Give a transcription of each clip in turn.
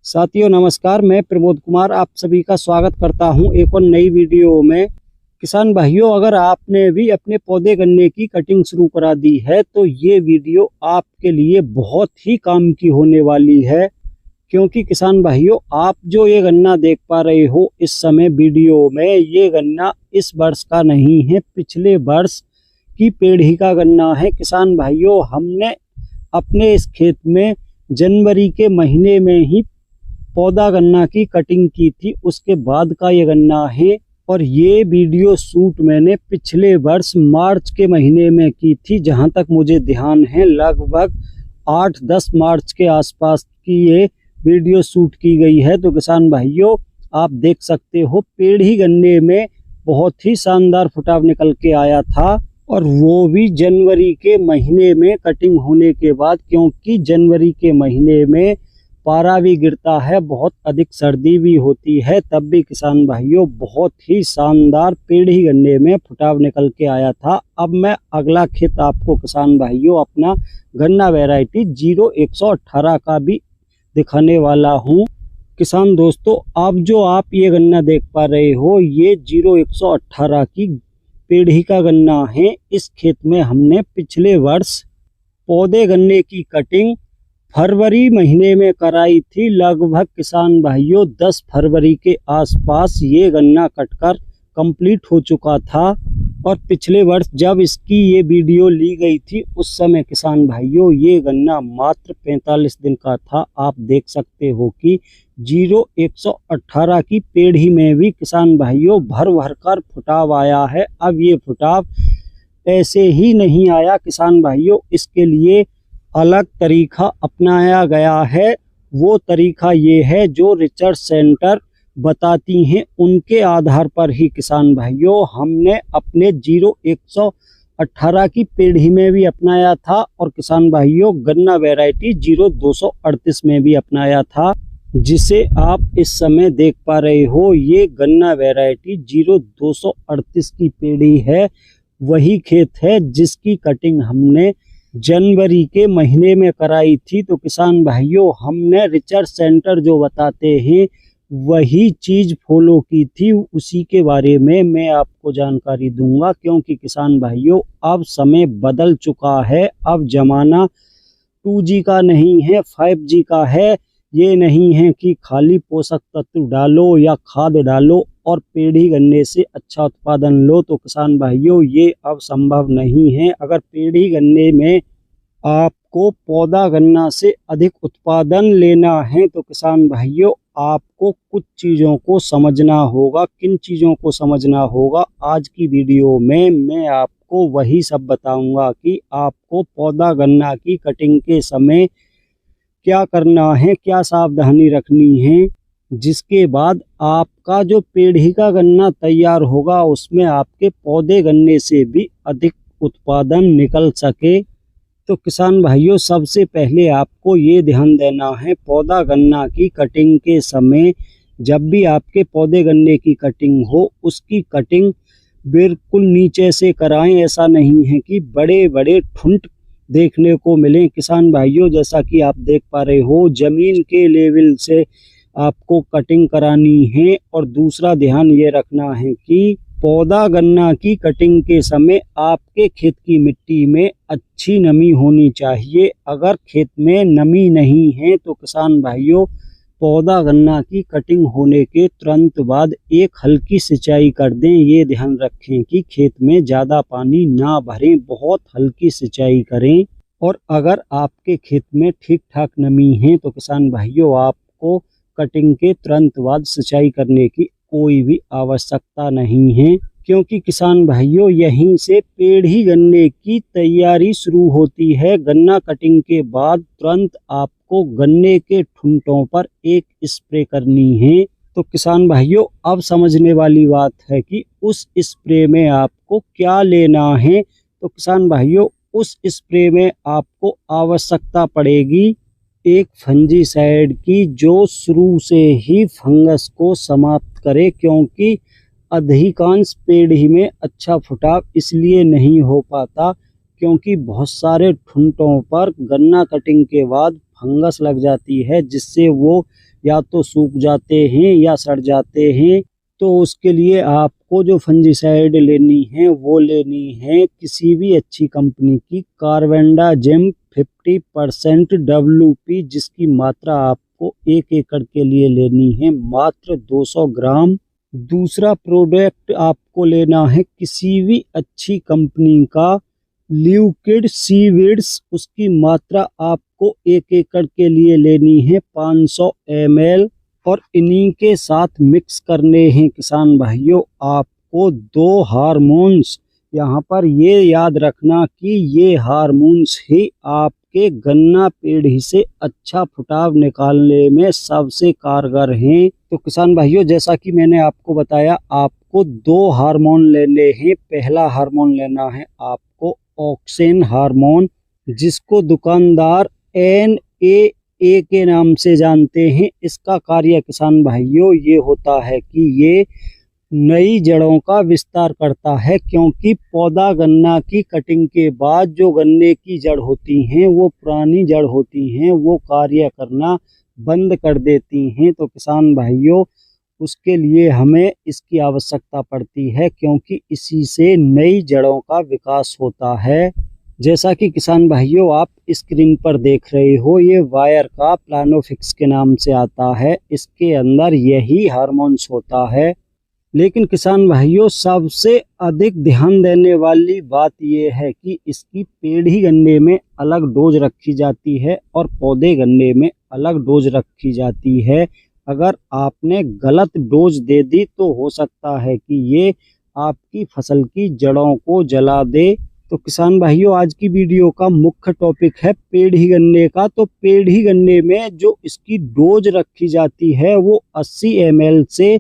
साथियों नमस्कार, मैं प्रमोद कुमार आप सभी का स्वागत करता हूं एक और नई वीडियो में। किसान भाइयों, अगर आपने भी अपने पौधे गन्ने की कटिंग शुरू करा दी है तो ये वीडियो आपके लिए बहुत ही काम की होने वाली है। क्योंकि किसान भाइयों, आप जो ये गन्ना देख पा रहे हो इस समय वीडियो में, ये गन्ना इस वर्ष का नहीं है, पिछले वर्ष की पीढ़ी का गन्ना है। किसान भाइयों, हमने अपने इस खेत में जनवरी के महीने में ही पौधा गन्ना की कटिंग की थी, उसके बाद का ये गन्ना है। और ये वीडियो शूट मैंने पिछले वर्ष मार्च के महीने में की थी, जहां तक मुझे ध्यान है लगभग 8-10 मार्च के आसपास की ये वीडियो शूट की गई है। तो किसान भाइयों, आप देख सकते हो पेड़ गन्ने में बहुत ही शानदार फुटाव निकल के आया था, और वो भी जनवरी के महीने में कटिंग होने के बाद। क्योंकि जनवरी के महीने में पारा भी गिरता है, बहुत अधिक सर्दी भी होती है, तब भी किसान भाइयों बहुत ही शानदार पेड़ गन्ने में फुटाव निकल के आया था। अब मैं अगला खेत आपको किसान भाइयों अपना गन्ना वैरायटी 0118 का भी दिखाने वाला हूं। किसान दोस्तों, अब जो आप ये गन्ना देख पा रहे हो, ये 0118 की पेड़ का गन्ना है। इस खेत में हमने पिछले वर्ष पौधे गन्ने की कटिंग फरवरी महीने में कराई थी। लगभग किसान भाइयों 10 फरवरी के आसपास ये गन्ना कटकर कंप्लीट हो चुका था। और पिछले वर्ष जब इसकी ये वीडियो ली गई थी, उस समय किसान भाइयों ये गन्ना मात्र 45 दिन का था। आप देख सकते हो कि 0118 की पेढ़ी में भी किसान भाइयों भर भर कर फुटाव आया है। अब ये फुटाव ऐसे ही नहीं आया किसान भाइयों, इसके लिए अलग तरीका अपनाया गया है। वो तरीका ये है जो रिसर्च सेंटर बताती हैं, उनके आधार पर ही किसान भाइयों हमने अपने 0118 की पेढ़ी में भी अपनाया था, और किसान भाइयों गन्ना वैरायटी 0238 में भी अपनाया था, जिसे आप इस समय देख पा रहे हो। ये गन्ना वैरायटी 0238 की पेढ़ी है, वही खेत है जिसकी कटिंग हमने जनवरी के महीने में कराई थी। तो किसान भाइयों, हमने रिसर्च सेंटर जो बताते हैं वही चीज फॉलो की थी, उसी के बारे में मैं आपको जानकारी दूंगा। क्योंकि किसान भाइयों अब समय बदल चुका है, अब जमाना 2G का नहीं है, 5G का है। ये नहीं है कि खाली पोषक तत्व डालो या खाद डालो और पेढ़ी गन्ने से अच्छा उत्पादन लो। तो किसान भाइयों ये अब संभव नहीं है। अगर पेढ़ी गन्ने में आपको पौधा गन्ना से अधिक उत्पादन लेना है तो किसान भाइयों आपको कुछ चीज़ों को समझना होगा। किन चीज़ों को समझना होगा, आज की वीडियो में मैं आपको वही सब बताऊंगा कि आपको पौधा गन्ना की कटिंग के समय क्या करना है, क्या सावधानी रखनी है, जिसके बाद आपका जो पेढ़ी का गन्ना तैयार होगा उसमें आपके पौधे गन्ने से भी अधिक उत्पादन निकल सके। तो किसान भाइयों, सबसे पहले आपको ये ध्यान देना है, पौधा गन्ना की कटिंग के समय जब भी आपके पौधे गन्ने की कटिंग हो, उसकी कटिंग बिल्कुल नीचे से कराएं। ऐसा नहीं है कि बड़े बड़े ठुंट देखने को मिले। किसान भाइयों, जैसा कि आप देख पा रहे हो, जमीन के लेवल से आपको कटिंग करानी है। और दूसरा ध्यान ये रखना है कि पौधा गन्ना की कटिंग के समय आपके खेत की मिट्टी में अच्छी नमी होनी चाहिए। अगर खेत में नमी नहीं है तो किसान भाइयों पौधा गन्ना की कटिंग होने के तुरंत बाद एक हल्की सिंचाई कर दें। ये ध्यान रखें कि खेत में ज़्यादा पानी ना भरें, बहुत हल्की सिंचाई करें। और अगर आपके खेत में ठीक ठाक नमी है तो किसान भाइयों आपको कटिंग के तुरंत बाद सिंचाई करने की कोई भी आवश्यकता नहीं है। क्योंकि किसान भाइयों यहीं से पेढ़ी गन्ने की तैयारी शुरू होती है। गन्ना कटिंग के बाद तुरंत आपको गन्ने के ठुंटों पर एक स्प्रे करनी है। तो किसान भाइयों अब समझने वाली बात है कि उस स्प्रे में आपको क्या लेना है। तो किसान भाइयों उस स्प्रे में आपको आवश्यकता पड़ेगी एक फंजीसाइड की, जो शुरू से ही फंगस को समाप्त करे। क्योंकि अधिकांश पेढ़ी में अच्छा फुटाव इसलिए नहीं हो पाता क्योंकि बहुत सारे ठुंटों पर गन्ना कटिंग के बाद फंगस लग जाती है, जिससे वो या तो सूख जाते हैं या सड़ जाते हैं। तो उसके लिए आपको जो फंजीसाइड लेनी है वो लेनी है किसी भी अच्छी कंपनी की कार्बेंडाजिम 50% WP, जिसकी मात्रा आपको 1 एकड़ के लिए लेनी है मात्र 200 ग्राम। दूसरा प्रोडक्ट आपको लेना है किसी भी अच्छी कंपनी का लिक्विड सीवीड्स, उसकी मात्रा आपको 1 एकड़ के लिए लेनी है 500 ml, और इन्हीं के साथ मिक्स करने हैं किसान भाइयों आपको 2 हार्मोन्स। यहाँ पर ये याद रखना कि ये हार्मोन्स ही आपके गन्ना पेड़ से अच्छा फुटाव निकालने में सबसे कारगर हैं। तो किसान भाइयों, जैसा कि मैंने आपको बताया, आपको 2 हार्मोन लेने हैं। पहला हार्मोन लेना है आपको ऑक्सिन हार्मोन, जिसको दुकानदार NAA के नाम से जानते हैं। इसका कार्य किसान भाइयों ये होता है कि ये नई जड़ों का विस्तार करता है, क्योंकि पौधा गन्ना की कटिंग के बाद जो गन्ने की जड़ होती हैं वो पुरानी जड़ होती हैं, वो कार्य करना बंद कर देती हैं। तो किसान भाइयों, उसके लिए हमें इसकी आवश्यकता पड़ती है, क्योंकि इसी से नई जड़ों का विकास होता है। जैसा कि किसान भाइयों आप स्क्रीन पर देख रहे हो, ये वायर का प्लानोफिक्स के नाम से आता है। इसके अंदर यही हार्मोन्स होता है। लेकिन किसान भाइयों, सबसे अधिक ध्यान देने वाली बात यह है कि इसकी पेड़ी गन्ने में अलग डोज रखी जाती है और पौधे गन्ने में अलग डोज रखी जाती है। अगर आपने गलत डोज दे दी तो हो सकता है कि ये आपकी फसल की जड़ों को जला दे। तो किसान भाइयों, आज की वीडियो का मुख्य टॉपिक है पेड़ी गन्ने का। तो पेड़ी गन्ने में जो इसकी डोज रखी जाती है वो 80 ml से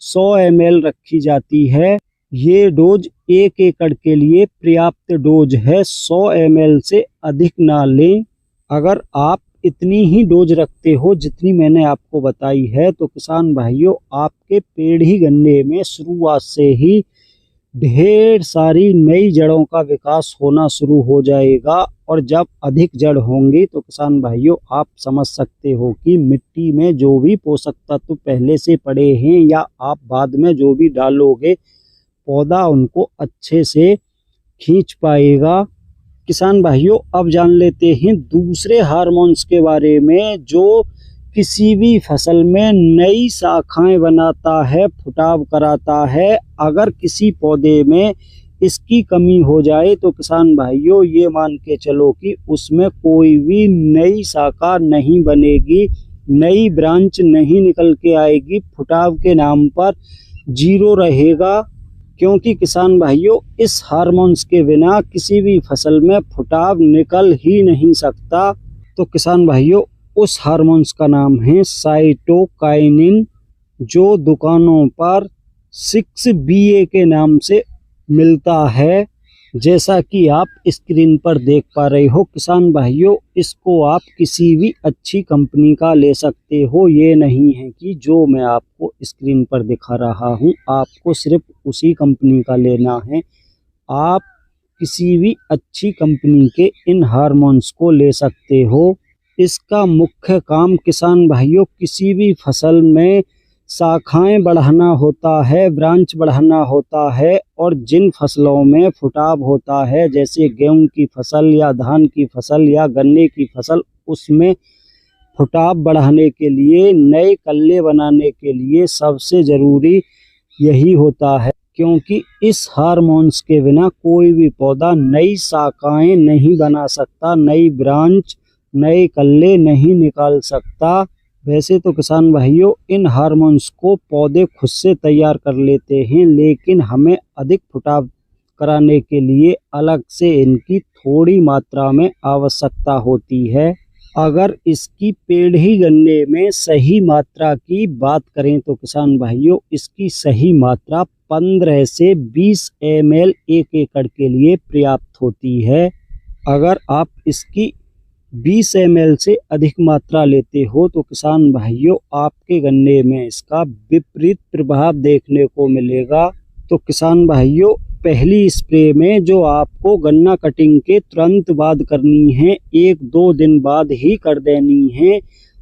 100 ml रखी जाती है। ये डोज 1 एकड़ के लिए पर्याप्त डोज है, 100 ml से अधिक ना लें। अगर आप इतनी ही डोज रखते हो जितनी मैंने आपको बताई है, तो किसान भाइयों आपके पेड़ी गन्ने में शुरुआत से ही ढेर सारी नई जड़ों का विकास होना शुरू हो जाएगा। और जब अधिक जड़ होंगी तो किसान भाइयों आप समझ सकते हो कि मिट्टी में जो भी पोषक तत्व पहले से पड़े हैं या आप बाद में जो भी डालोगे, पौधा उनको अच्छे से खींच पाएगा। किसान भाइयों, अब जान लेते हैं दूसरे हार्मोन्स के बारे में, जो किसी भी फसल में नई शाखाएं बनाता है, फुटाव कराता है। अगर किसी पौधे में इसकी कमी हो जाए तो किसान भाइयों ये मान के चलो कि उसमें कोई भी नई शाखा नहीं बनेगी, नई ब्रांच नहीं निकल के आएगी, फुटाव के नाम पर 0 रहेगा। क्योंकि किसान भाइयों इस हार्मोन्स के बिना किसी भी फसल में फुटाव निकल ही नहीं सकता। तो किसान भाइयों उस हार्मोन्स का नाम है साइटोकाइनिन, जो दुकानों पर 6BA के नाम से मिलता है। जैसा कि आप स्क्रीन पर देख पा रहे हो किसान भाइयों, इसको आप किसी भी अच्छी कंपनी का ले सकते हो। ये नहीं है कि जो मैं आपको स्क्रीन पर दिखा रहा हूँ आपको सिर्फ उसी कंपनी का लेना है। आप किसी भी अच्छी कंपनी के इन हार्मोन्स को ले सकते हो। इसका मुख्य काम किसान भाइयों किसी भी फसल में शाखाएं बढ़ाना होता है, ब्रांच बढ़ाना होता है। और जिन फसलों में फुटाव होता है, जैसे गेहूं की फसल या धान की फसल या गन्ने की फसल, उसमें फुटाव बढ़ाने के लिए, नए कल्ले बनाने के लिए सबसे ज़रूरी यही होता है। क्योंकि इस हार्मोन्स के बिना कोई भी पौधा नई शाखाएं नहीं बना सकता, नई ब्रांच, नए कल्ले नहीं निकाल सकता। वैसे तो किसान भाइयों इन हार्मोन्स को पौधे खुद से तैयार कर लेते हैं, लेकिन हमें अधिक फुटाव कराने के लिए अलग से इनकी थोड़ी मात्रा में आवश्यकता होती है। अगर इसकी पेड़ी गन्ने में सही मात्रा की बात करें तो किसान भाइयों इसकी सही मात्रा 15 से 20 ml 1 एकड़ के लिए पर्याप्त होती है। अगर आप इसकी 20 ml से अधिक मात्रा लेते हो तो किसान भाइयों आपके गन्ने में इसका विपरीत प्रभाव देखने को मिलेगा। तो किसान भाइयों पहली स्प्रे में जो आपको गन्ना कटिंग के तुरंत बाद करनी है, 1-2 दिन बाद ही कर देनी है,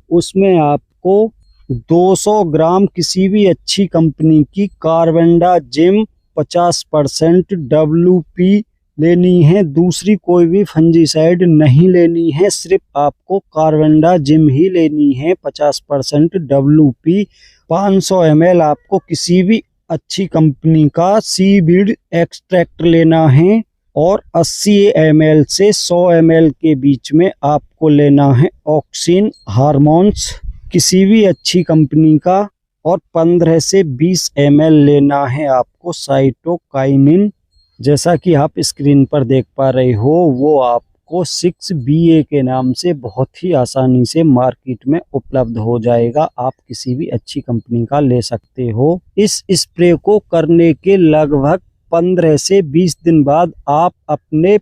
उसमें आपको 200 ग्राम किसी भी अच्छी कंपनी की कार्बेंडाजिम 50% WP लेनी है। दूसरी कोई भी फंजीसाइड नहीं लेनी है, सिर्फ आपको कार्बेंडाजिम ही लेनी है 50% WP। 500 ml आपको किसी भी अच्छी कंपनी का सीवीड एक्सट्रैक्ट लेना है और 80 ml से 100 ml के बीच में आपको लेना है ऑक्सिन हार्मोन्स किसी भी अच्छी कंपनी का, और 15 से 20 ml लेना है आपको साइटोकाइनिन। जैसा कि आप स्क्रीन पर देख पा रहे हो, वो आपको 6BA के नाम से बहुत ही आसानी से मार्केट में उपलब्ध हो जाएगा। आप किसी भी अच्छी कंपनी का ले सकते हो। इस स्प्रे को करने के लगभग 15 से 20 दिन बाद आप अपने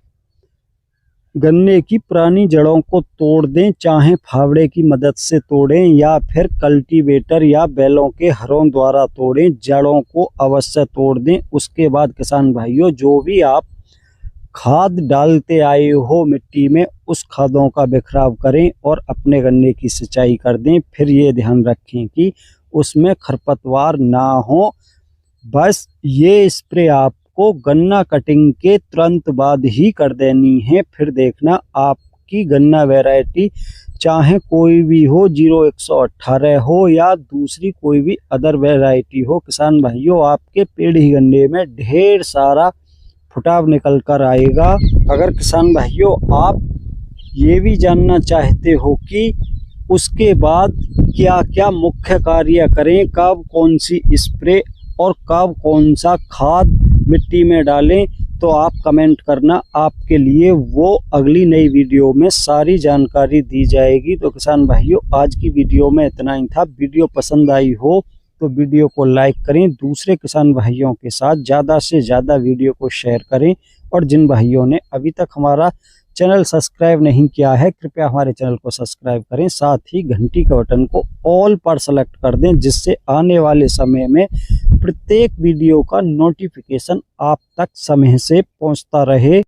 गन्ने की पुरानी जड़ों को तोड़ दें, चाहे फावड़े की मदद से तोड़ें या फिर कल्टीवेटर या बैलों के हरों द्वारा तोड़ें। जड़ों को अवश्य तोड़ दें। उसके बाद किसान भाइयों, जो भी आप खाद डालते आए हो मिट्टी में, उस खादों का बिखराव करें और अपने गन्ने की सिंचाई कर दें। फिर ये ध्यान रखें कि उसमें खरपतवार ना हो। बस ये स्प्रे आपको गन्ना कटिंग के तुरंत बाद ही कर देनी है। फिर देखना आपकी गन्ना वैरायटी चाहे कोई भी हो, 0118 हो या दूसरी कोई भी अदर वैरायटी हो, किसान भाइयों आपके पेड़ी गन्ने में ढेर सारा फुटाव निकल कर आएगा। अगर किसान भाइयों आप ये भी जानना चाहते हो कि उसके बाद क्या क्या मुख्य कार्य करें, कब कौन सी स्प्रे और कब कौन सा खाद मिट्टी में डालें, तो आप कमेंट करना। आपके लिए वो अगली नई वीडियो में सारी जानकारी दी जाएगी। तो किसान भाइयों, आज की वीडियो में इतना ही था। वीडियो पसंद आई हो तो वीडियो को लाइक करें, दूसरे किसान भाइयों के साथ ज़्यादा से ज़्यादा वीडियो को शेयर करें, और जिन भाइयों ने अभी तक हमारा चैनल सब्सक्राइब नहीं किया है, कृपया हमारे चैनल को सब्सक्राइब करें। साथ ही घंटी के बटन को ऑल पर सेलेक्ट कर दें, जिससे आने वाले समय में प्रत्येक वीडियो का नोटिफिकेशन आप तक समय से पहुंचता रहे।